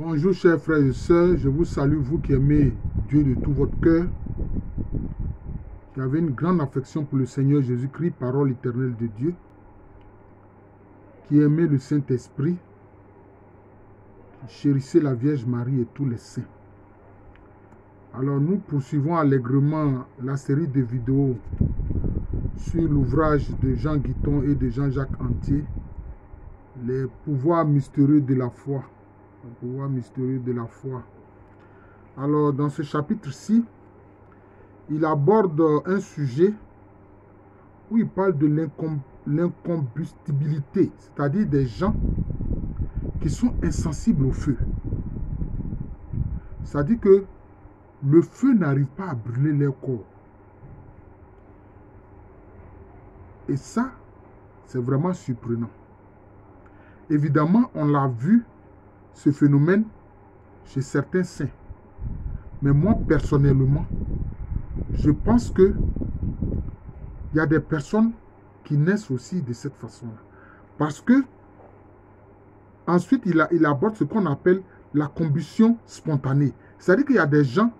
Bonjour chers frères et sœurs, je vous salue, vous qui aimez Dieu de tout votre cœur, qui avez une grande affection pour le Seigneur Jésus-Christ, parole éternelle de Dieu, qui aimez le Saint-Esprit, qui chérissez la Vierge Marie et tous les saints. Alors nous poursuivons allègrement la série de vidéos sur l'ouvrage de Jean Guiton et de Jean-Jacques Antier, les pouvoirs mystérieux de la foi. Le pouvoir mystérieux de la foi. Alors, dans ce chapitre-ci, il aborde un sujet où il parle de l'incombustibilité, c'est-à-dire des gens qui sont insensibles au feu. C'est-à-dire que le feu n'arrive pas à brûler leur corps. Et ça, c'est vraiment surprenant. Évidemment, on l'a vu, ce phénomène, chez certains saints. Mais moi, personnellement, je pense que il y a des personnes qui naissent aussi de cette façon-là. Parce que, ensuite, il aborde ce qu'on appelle la combustion spontanée. C'est-à-dire qu'il y a des gens,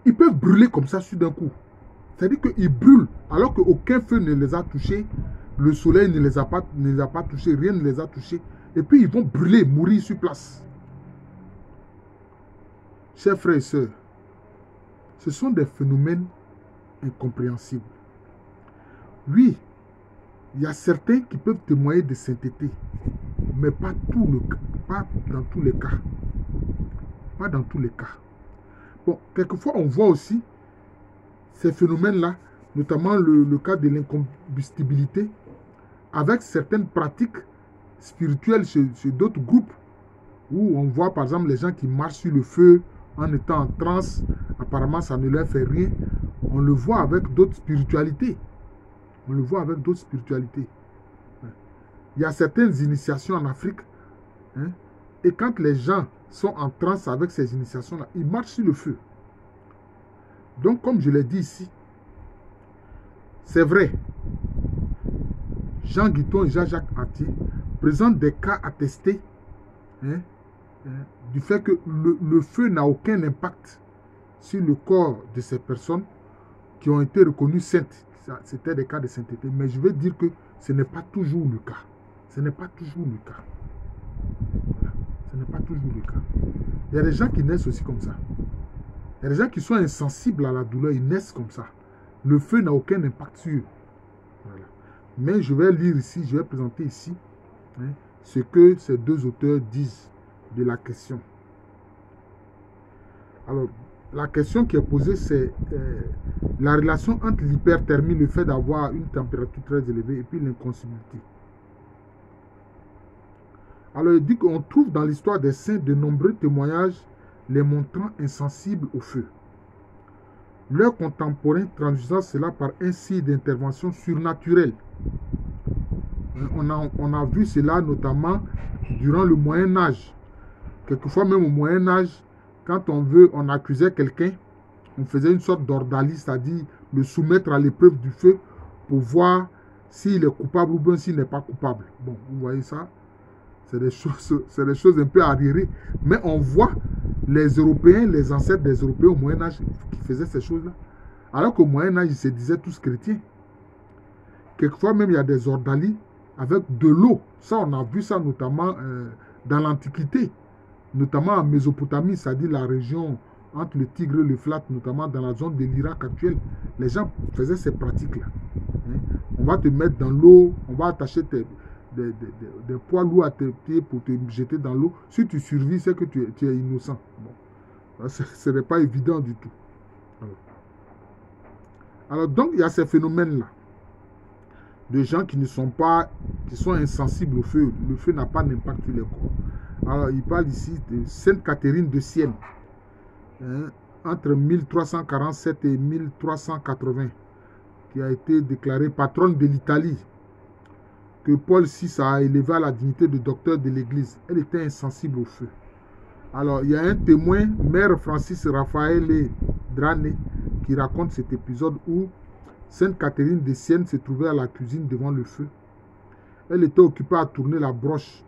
ils peuvent brûler comme ça sur d'un coup. C'est-à-dire qu'ils brûlent, alors qu'aucun feu ne les a touchés, le soleil ne les a pas touchés, rien ne les a touchés. Et puis ils vont brûler, mourir sur place. Chers frères et sœurs, ce sont des phénomènes incompréhensibles. Oui, il y a certains qui peuvent témoigner de sainteté, mais pas dans tous les cas. Pas dans tous les cas. Bon, quelquefois on voit aussi ces phénomènes-là, notamment le cas de l'incombustibilité, avec certaines pratiques spirituelles chez d'autres groupes, où on voit par exemple les gens qui marchent sur le feu en étant en transe, apparemment ça ne leur fait rien. On le voit avec d'autres spiritualités. On le voit avec d'autres spiritualités. Il y a certaines initiations en Afrique, et quand les gens sont en transe avec ces initiations-là, ils marchent sur le feu. Donc comme je l'ai dit ici, c'est vrai, Jean Guiton et Jean-Jacques Antier présentent des cas attestés du fait que le feu n'a aucun impact sur le corps de ces personnes qui ont été reconnues saintes. C'était des cas de sainteté. Mais je veux dire que ce n'est pas toujours le cas. Ce n'est pas toujours le cas. Voilà. Ce n'est pas toujours le cas. Il y a des gens qui naissent aussi comme ça. Il y a des gens qui sont insensibles à la douleur. Ils naissent comme ça. Le feu n'a aucun impact sur eux. Voilà. Mais je vais lire ici, je vais présenter ici ce que ces deux auteurs disent de la question. Alors, la question qui est posée, c'est la relation entre l'hyperthermie, le fait d'avoir une température très élevée, et puis l'insensibilité. Alors, il dit qu'on trouve dans l'histoire des saints de nombreux témoignages les montrant insensibles au feu. Leurs contemporains traduisant cela par un signe d'intervention surnaturelle. On a vu cela notamment durant le Moyen-Âge. Quelquefois même au Moyen-Âge, quand on accusait quelqu'un, on faisait une sorte d'ordalie, c'est-à-dire le soumettre à l'épreuve du feu pour voir s'il est coupable ou bien s'il n'est pas coupable. Bon, vous voyez ça, c'est des choses un peu arriérées. Mais on voit les Européens, les ancêtres des Européens au Moyen-Âge qui faisaient ces choses-là. Alors qu'au Moyen-Âge, ils se disaient tous chrétiens. Quelquefois même, il y a des ordalies avec de l'eau. Ça, on a vu ça notamment dans l'Antiquité, notamment en Mésopotamie, c'est-à-dire la région entre le Tigre et l'Euphrate, notamment dans la zone de l'Irak actuelle. Les gens faisaient ces pratiques-là. On va te mettre dans l'eau, on va attacher des poids lourds à tes pieds pour te jeter dans l'eau. Si tu survis, c'est que tu es innocent. Bon. Ce n'est pas évident du tout. Alors donc, il y a ces phénomènes-là de gens qui sont insensibles au feu. Le feu n'a pas d'impact sur les corps. Alors, il parle ici de Sainte Catherine de Sienne, entre 1347 et 1380, qui a été déclarée patronne de l'Italie, que Paul VI a élevé à la dignité de docteur de l'Église. Elle était insensible au feu. Alors, il y a un témoin, Mère Francis Raphaël Drane, qui raconte cet épisode où Sainte Catherine de Sienne se trouvait à la cuisine devant le feu. Elle était occupée à tourner la broche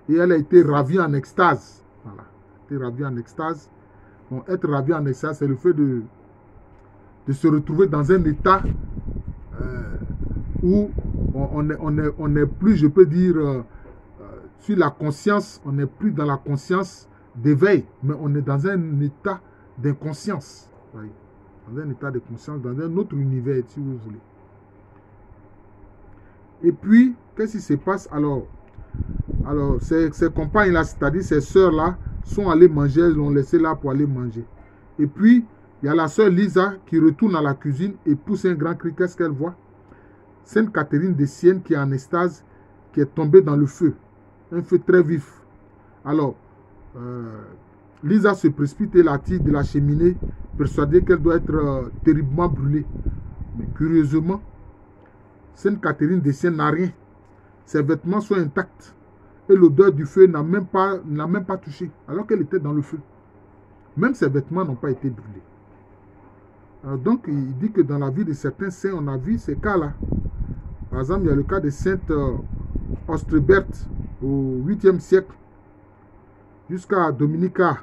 et elle a été ravie en extase. Voilà, elle a été ravie en extase. Donc, être ravi en extase, c'est le fait de se retrouver dans un état où on n'est plus, je peux dire, sur la conscience, on n'est plus dans la conscience d'éveil, mais on est dans un état d'inconscience. Oui. Dans un état de conscience, dans un autre univers, si vous voulez. Et puis, qu'est-ce qui se passe alors, ces compagnes-là, c'est-à-dire ces sœurs-là, sont allées manger, elles l'ont laissé là pour aller manger. Et puis, il y a la sœur Lisa qui retourne à la cuisine et pousse un grand cri. Qu'est-ce qu'elle voit? Sainte Catherine de Sienne qui est en extase, qui est tombée dans le feu. Un feu très vif. Alors, Lisa se précipite et la tire de la cheminée, persuadée qu'elle doit être terriblement brûlée. Mais curieusement, Sainte Catherine de Sienne n'a rien. Ses vêtements sont intacts. Et l'odeur du feu n'a même pas touché, alors qu'elle était dans le feu. Même ses vêtements n'ont pas été brûlés. Alors donc, il dit que dans la vie de certains saints, on a vu ces cas-là. Par exemple, il y a le cas de Sainte Ostreberte au 8e siècle, jusqu'à Dominica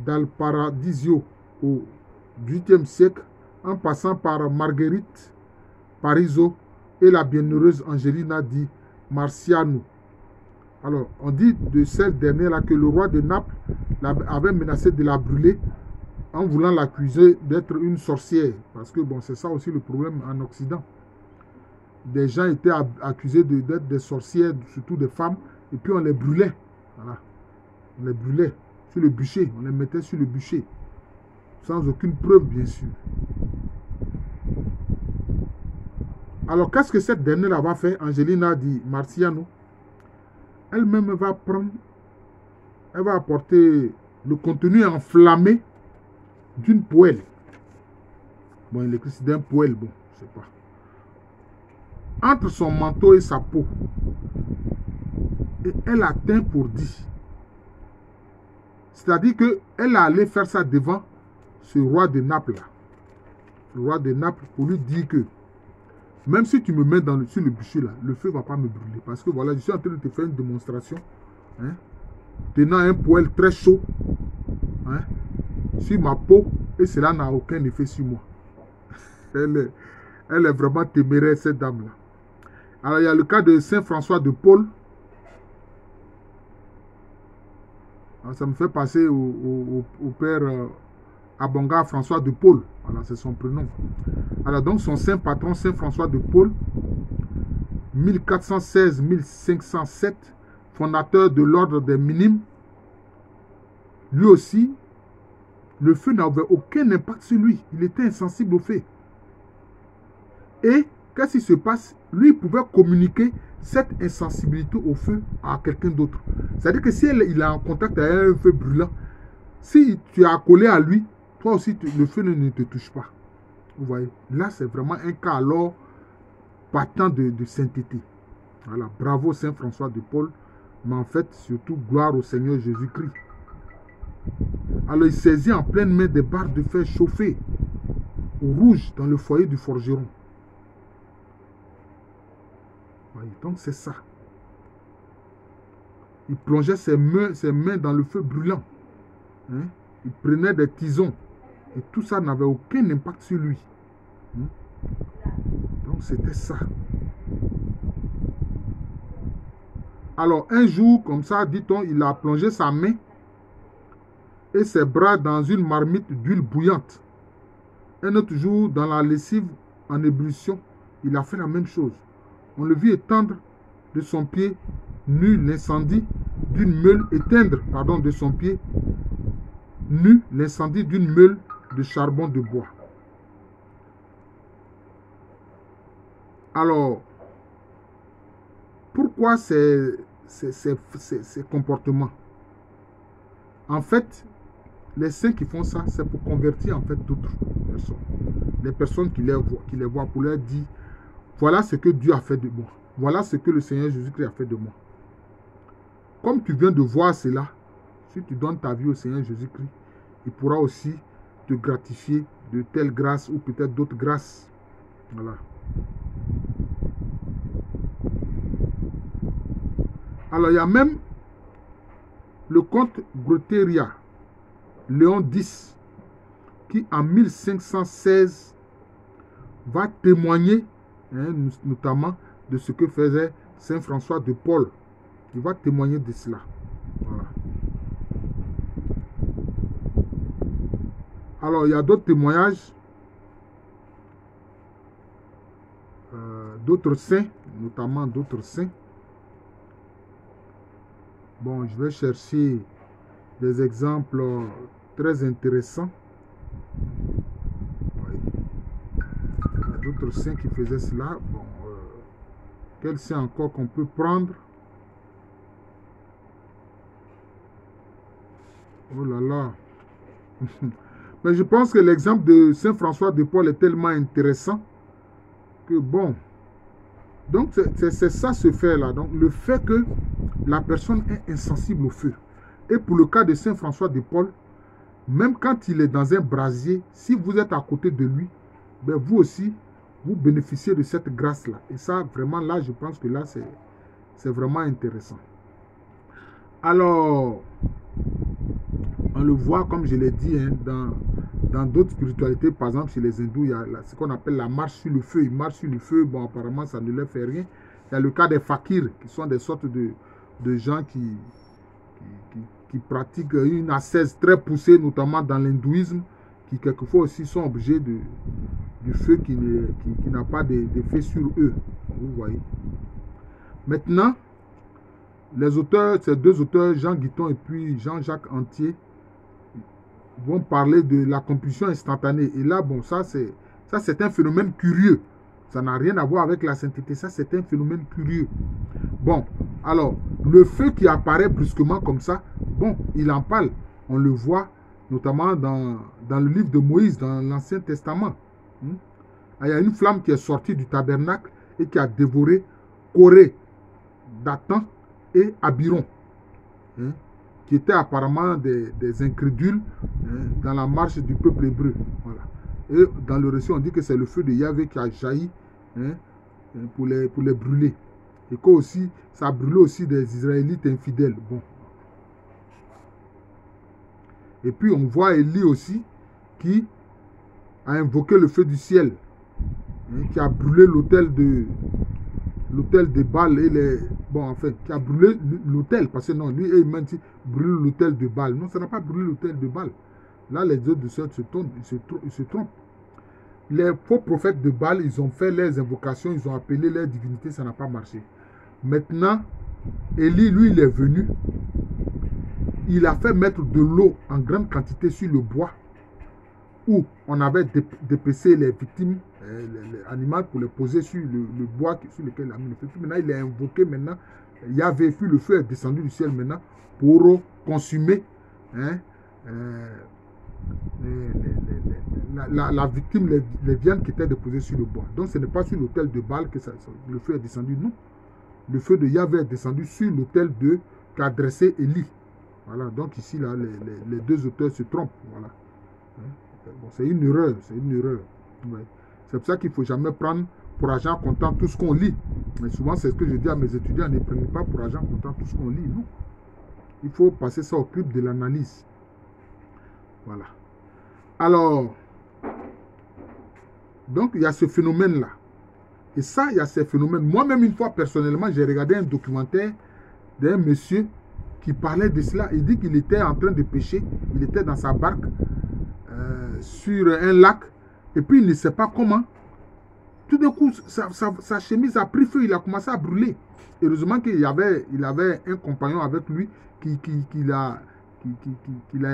dal Paradisio au 8e siècle, en passant par Marguerite Pariso et la bienheureuse Angelina di Marciano. Alors, on dit de cette dernière-là que le roi de Naples avait menacé de la brûler en voulant l'accuser d'être une sorcière. Parce que, bon, c'est ça aussi le problème en Occident. Des gens étaient accusés d'être des sorcières, surtout des femmes, et puis on les brûlait. Voilà. On les brûlait sur le bûcher. On les mettait sur le bûcher. Sans aucune preuve, bien sûr. Alors, qu'est-ce que cette dernière va faire, Angelina di Marciano? Elle-même va prendre, elle va apporter le contenu enflammé d'une poêle. Bon, il écrit c'est d'un poêle, bon, je ne sais pas. Entre son manteau et sa peau. Et elle atteint pour 10. C'est-à-dire qu'elle a allé faire ça devant ce roi de Naples là. Le roi de Naples pour lui dire que même si tu me mets sur le bûcher là, le feu ne va pas me brûler. Parce que voilà, je suis en train de te faire une démonstration. Hein, tenant un poêle très chaud, hein, sur ma peau. Et cela n'a aucun effet sur moi. Elle est vraiment téméraire, cette dame-là. Alors, il y a le cas de Saint François de Paul. Alors, ça me fait passer au père Abonga François de Paul. Voilà, c'est son prénom. Alors, donc, son saint patron, Saint François de Paul, 1416-1507, fondateur de l'ordre des Minimes. Lui aussi, le feu n'avait aucun impact sur lui. Il était insensible au feu. Et qu'est-ce qui se passe? Lui, il pouvait communiquer cette insensibilité au feu à quelqu'un d'autre. C'est-à-dire que si il est en contact avec un feu brûlant, si tu es accolé à lui, toi aussi, le feu ne te touche pas. Vous voyez? Là, c'est vraiment un cas alors patent de sainteté. Voilà. Bravo Saint François de Paul. Mais en fait, surtout, gloire au Seigneur Jésus-Christ. Alors, il saisit en pleine main des barres de fer chauffées au rouge dans le foyer du forgeron. Voyez, donc, c'est ça. Il plongeait ses mains dans le feu brûlant. Hein? Il prenait des tisons. Et tout ça n'avait aucun impact sur lui. Hein? Donc, c'était ça. Alors, un jour, comme ça, dit-on, il a plongé sa main et ses bras dans une marmite d'huile bouillante. Un autre jour, dans la lessive en ébullition, il a fait la même chose. On le vit étendre de son pied nu l'incendie d'une meule, de son pied nu l'incendie d'une meule de charbon de bois. Alors, pourquoi ces comportements? En fait, les saints qui font ça, c'est pour convertir en fait d'autres personnes. Les personnes qui les voient pour leur dire, voilà ce que Dieu a fait de moi. Voilà ce que le Seigneur Jésus-Christ a fait de moi. Comme tu viens de voir cela, si tu donnes ta vie au Seigneur Jésus-Christ, il pourra aussi te gratifier de telles grâces ou peut-être d'autres grâces. Voilà. Alors, il y a même le comte Groteria, Léon X, qui en 1516 va témoigner, hein, notamment de ce que faisait Saint François de Paul. Il va témoigner de cela. Voilà. Alors, il y a d'autres témoignages, d'autres saints, notamment d'autres saints. Bon, je vais chercher des exemples très intéressants. Oui. Il y a d'autres saints qui faisaient cela. Bon, quel saint encore qu'on peut prendre? Oh là là. Mais je pense que l'exemple de Saint François de Paul est tellement intéressant que bon. Donc, c'est ça ce fait-là. Donc, le fait que la personne est insensible au feu. Et pour le cas de Saint François de Paul, même quand il est dans un brasier, si vous êtes à côté de lui, ben vous aussi, vous bénéficiez de cette grâce-là. Et ça, vraiment, là, je pense que là, c'est vraiment intéressant. Alors, on le voit, comme je l'ai dit, hein, dans d'autres spiritualités, par exemple, chez les hindous, il y a ce qu'on appelle la marche sur le feu. Ils marchent sur le feu, bon, apparemment, ça ne leur fait rien. Il y a le cas des fakirs, qui sont des sortes de gens qui pratiquent une ascèse très poussée, notamment dans l'hindouisme, qui quelquefois aussi sont obligés du feu qui n'a pas d'effet sur eux. Vous voyez. Maintenant, les auteurs, ces deux auteurs, Jean Guiton et puis Jean-Jacques Antier, vont parler de la compulsion instantanée. Et là, bon, ça c'est un phénomène curieux. Ça n'a rien à voir avec la sainteté. Ça, c'est un phénomène curieux. Bon, alors, le feu qui apparaît brusquement comme ça, bon, il en parle. On le voit notamment dans le livre de Moïse, dans l'Ancien Testament. Il y a une flamme qui est sortie du tabernacle et qui a dévoré Corée, Dathan et Abiron, qui étaient apparemment des incrédules dans la marche du peuple hébreu. Voilà. Et dans le récit, on dit que c'est le feu de Yahvé qui a jailli pour les brûler. Et que aussi, ça a brûlé aussi des Israélites infidèles. Bon. Et puis on voit Élie aussi qui a invoqué le feu du ciel, qui a brûlé l'autel de Baal et les... Bon, enfin, qui a brûlé l'autel, parce que non, lui, il m'a dit brûler l'autel de Baal. Non, ça n'a pas brûlé l'autel de Baal. Là, les autres ils se trompent. Les faux prophètes de Baal, ils ont fait leurs invocations, ils ont appelé leurs divinités, ça n'a pas marché. Maintenant, Élie, lui, il est venu. Il a fait mettre de l'eau en grande quantité sur le bois où on avait dépecé les victimes, les animaux, pour les poser sur le bois sur lequel il a mis le feu. Puis maintenant, il a invoqué, maintenant, il y avait, puis le feu est descendu du ciel maintenant pour consumer la victime, les viandes qui étaient déposées sur le bois. Donc ce n'est pas sur l'autel de Baal que le feu est descendu, non. Le feu de Yahvé est descendu sur l'autel qu'a dressé Élie. Voilà, donc ici, là, les deux auteurs se trompent. Voilà. Bon, c'est une erreur, c'est une erreur. Ouais. C'est pour ça qu'il ne faut jamais prendre pour argent comptant tout ce qu'on lit. Mais souvent, c'est ce que je dis à mes étudiants, ne prenez pas pour argent comptant tout ce qu'on lit, non. Il faut passer ça au crible de l'analyse. Voilà. Alors, donc, il y a ce phénomène-là. Et ça, il y a ces phénomènes. Moi-même, une fois, personnellement, j'ai regardé un documentaire d'un monsieur qui parlait de cela. Il dit qu'il était en train de pêcher. Il était dans sa barque sur un lac. Et puis, il ne sait pas comment. Tout d'un coup, sa chemise a pris feu. Il a commencé à brûler. Heureusement qu'il avait un compagnon avec lui qui l'a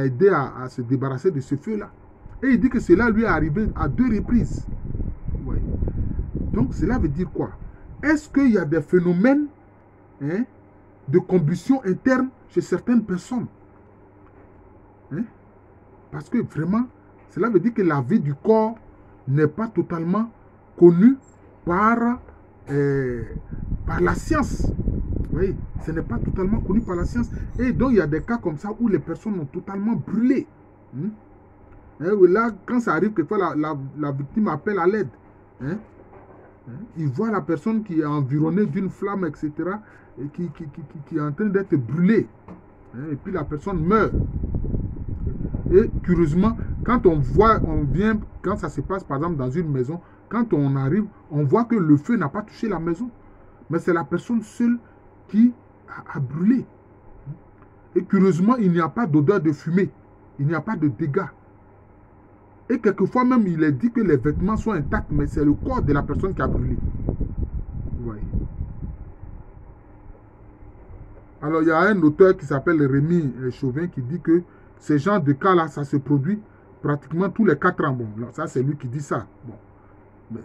aidé à se débarrasser de ce feu-là. Et il dit que cela lui est arrivé à 2 reprises. Ouais. Donc, cela veut dire quoi? Est-ce qu'il y a des phénomènes de combustion interne chez certaines personnes? Parce que vraiment, cela veut dire que la vie du corps n'est pas totalement connue par la science. Oui, ce n'est pas totalement connu par la science. Et donc, il y a des cas comme ça où les personnes ont totalement brûlé. Là, quand ça arrive, quelquefois, la victime appelle à l'aide. Il voit la personne qui est environnée d'une flamme, etc., et qui est en train d'être brûlée. Et puis la personne meurt. Et curieusement, quand on voit, on vient, quand ça se passe par exemple dans une maison, quand on arrive, on voit que le feu n'a pas touché la maison. Mais c'est la personne seule qui a brûlé. Et curieusement, il n'y a pas d'odeur de fumée. Il n'y a pas de dégâts. Et quelquefois même, il est dit que les vêtements sont intacts, mais c'est le corps de la personne qui a brûlé. Vous voyez. Alors, il y a un auteur qui s'appelle Rémi Chauvin qui dit que ce genre de cas-là, ça se produit pratiquement tous les 4 ans. Bon, là, ça, c'est lui qui dit ça. Bon. Mais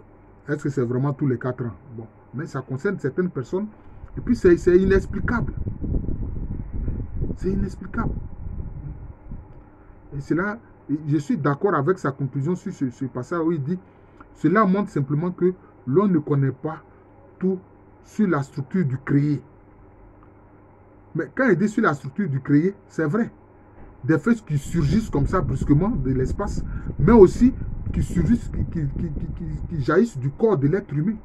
est-ce que c'est vraiment tous les 4 ans? Bon. Mais ça concerne certaines personnes. Et puis, c'est inexplicable. C'est inexplicable. Et c'est là, je suis d'accord avec sa conclusion sur ce passage où il dit, cela montre simplement que l'on ne connaît pas tout sur la structure du créé. Mais quand il dit sur la structure du créé, c'est vrai. Des feux qui surgissent comme ça brusquement de l'espace, mais aussi qui surgissent, qui jaillissent du corps de l'être humain.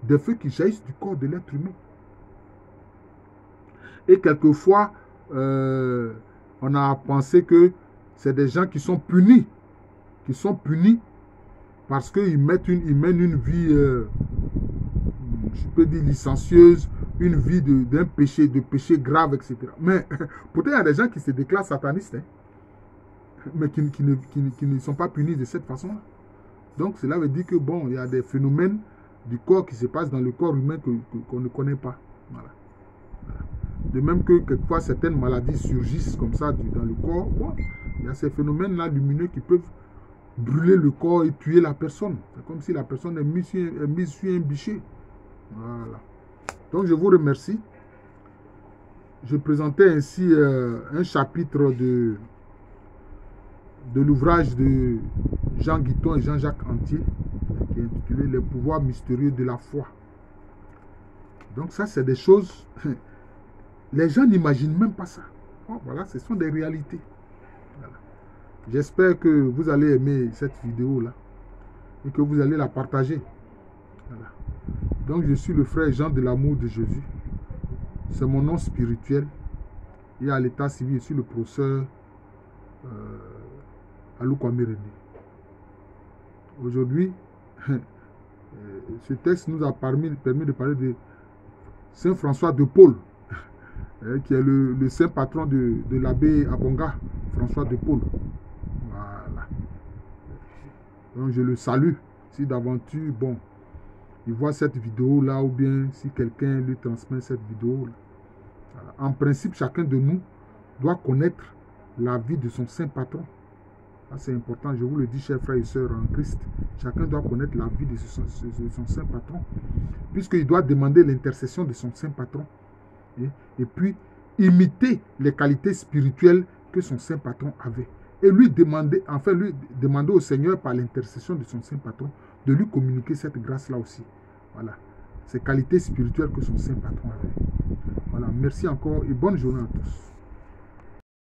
Des feux qui jaillissent du corps de l'être humain. Et quelquefois, on a pensé que c'est des gens qui sont punis. Qui sont punis parce qu'ils mènent une vie, je peux dire, licencieuse, une vie d'un péché, de péché grave, etc. Mais pourtant, il y a des gens qui se déclarent satanistes, hein, mais qui ne sont pas punis de cette façon-là. Donc, cela veut dire que, bon, il y a des phénomènes du corps qui se passent dans le corps humain qu'on ne connaît pas. Voilà. Voilà. De même que, quelquefois, certaines maladies surgissent comme ça dans le corps. Bon, il y a ces phénomènes-là lumineux qui peuvent brûler le corps et tuer la personne. C'est comme si la personne est mise sur un bûcher. Voilà. Donc, je vous remercie. Je présentais ainsi un chapitre de l'ouvrage de Jean Guiton et Jean-Jacques Antier, qui est intitulé « Les pouvoirs mystérieux de la foi ». Donc, ça, c'est des choses... Les gens n'imaginent même pas ça. Bon, voilà, ce sont des réalités. Voilà. J'espère que vous allez aimer cette vidéo-là et que vous allez la partager. Voilà. Donc, je suis le frère Jean de l'amour de Jésus. C'est mon nom spirituel. Et à l'état civil, je suis le professeur Aloukwame René. Aujourd'hui, ce texte nous a permis de parler de Saint François de Paule, qui est le saint patron de l'abbé Abonga, François de Paule. Voilà. Donc, je le salue. Si d'aventure, bon, il voit cette vidéo-là, ou bien si quelqu'un lui transmet cette vidéo-là. Voilà. En principe, chacun de nous doit connaître la vie de son saint patron. C'est important, je vous le dis, chers frères et sœurs en Christ. Chacun doit connaître la vie de son saint patron, puisqu'il doit demander l'intercession de son saint patron. Et puis, imiter les qualités spirituelles que son saint patron avait. Et lui demander, enfin, lui demander au Seigneur, par l'intercession de son saint patron, de lui communiquer cette grâce-là aussi. Voilà. Ces qualités spirituelles que son saint patron avait. Voilà. Merci encore et bonne journée à tous.